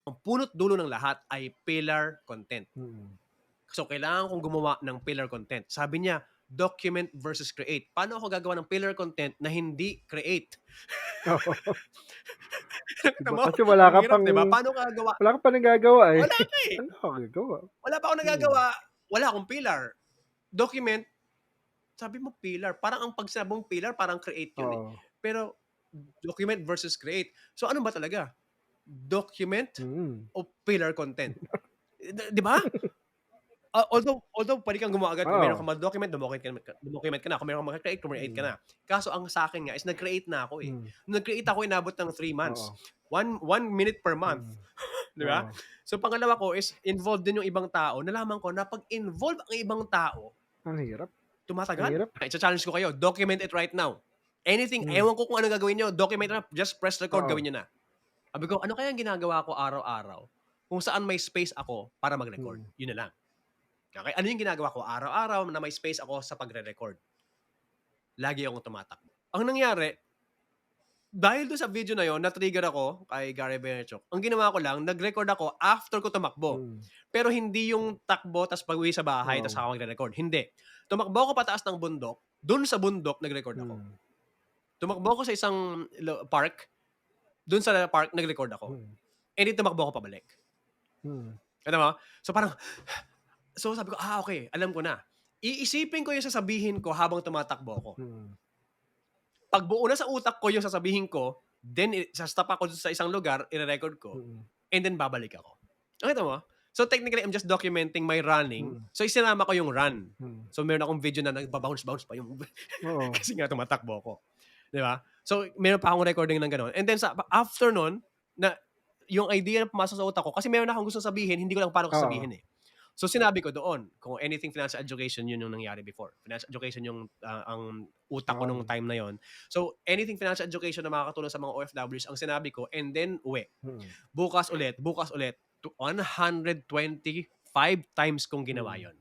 ang punot dulo ng lahat ay pillar content. Mm. So, kailangan kong gumawa ng pillar content. Sabi niya, document versus create. Paano ako gagawa ng pillar content na hindi create? Oo. Nakita 'Di ba mo? kasi Ang hirap, 'di ba? Paano ka gagawa? wala ka pa nagagawa, eh. Wala ka eh. Ano ka gagawa? Wala pa akong Mm. nagagawa. Wala akong pillar. Document, sabi mo pillar. Parang ang pag sinabing pillar, parang create yun eh. Oo. Pero, document versus create. So, ano ba talaga? Document Mm. o pillar content? Di ba? Although puwede kang gumawa agad kung meron kang Oo. ma-document, dumocument ka na. Kung meron kang maka-create, create ka Mm. na. Kaso ang sa'kin nga is nag-create na ako, eh. Hmm. Nung nag-create ako, inabot ng 3 months. Oo. 1 minute per month, Mm. 'di ba? Oo. So, pangalawa ko is involved din yung ibang tao. Nalaman ko na 'pag involved ang ibang tao, Ang hirap. Ang tumatagal. hirap. Icha-challenge ko kayo, document it right now. Anything, Hmm. ewan ko kung anong gagawin niyo, document na, just press record, Oo. gawin niyo na. Sabi ko, ano kayang ginagawa ko araw-araw kung saan may space ako para mag-record? Mm. Yun na lang. Okey, ano yung ginagawa ko araw-araw na may space ako sa pagre-record? Lagi akong tumatakbo. Ang nangyari, dahil dun sa video na yun, na-trigger ako kay Gary Vaynerchuk. Ang ginawa ko lang, nag-record ako after ko tumakbo. Mm. Pero hindi yung takbo tas pag-uwi sa bahay tas Oo. ako magre-record, hindi. Tumakbo ako pataas ng bundok, dun sa bundok nag-record ako. Mm. Tumakbo ako sa isang park, dun sa park nag-record ako. Mm. And then tumakbo ako pabalik. Mm. Alam mo? So parang, so sabi ko, okay, alam ko na. Iisipin ko yung sasabihin ko habang tumatakbo ako. Mm. 'Pag buo na sa utak ko yung sasabihin ko, then sa-stop ako sa isang lugar, ire-record ko, Mm. and then babalik ako. Nakita mo? So technically, I'm just documenting my running. Mm. So isinama ko yung run. Mm. So meron akong video na nagba-bounce-bounce pa yung Oo. kasi nga tumatakbo ako. 'Di ba? So meron pa akong recording ng gano'n. And then after nun, na yung idea na pumasok sa utak ko, kasi meron akong gustong sabihin, hindi ko lang paano ko Oo. sasabihin, eh. So sinabi ko doon, kung anything financial education, yun yung nangyari before. Financial education yung ang utak ko nung Oo. time na yon. So anything financial education na makakatulong sa mga OFWs, ang sinabi ko, and then uwi. Mm. Bukas ulit, 125 times kong ginawa Mm. yon.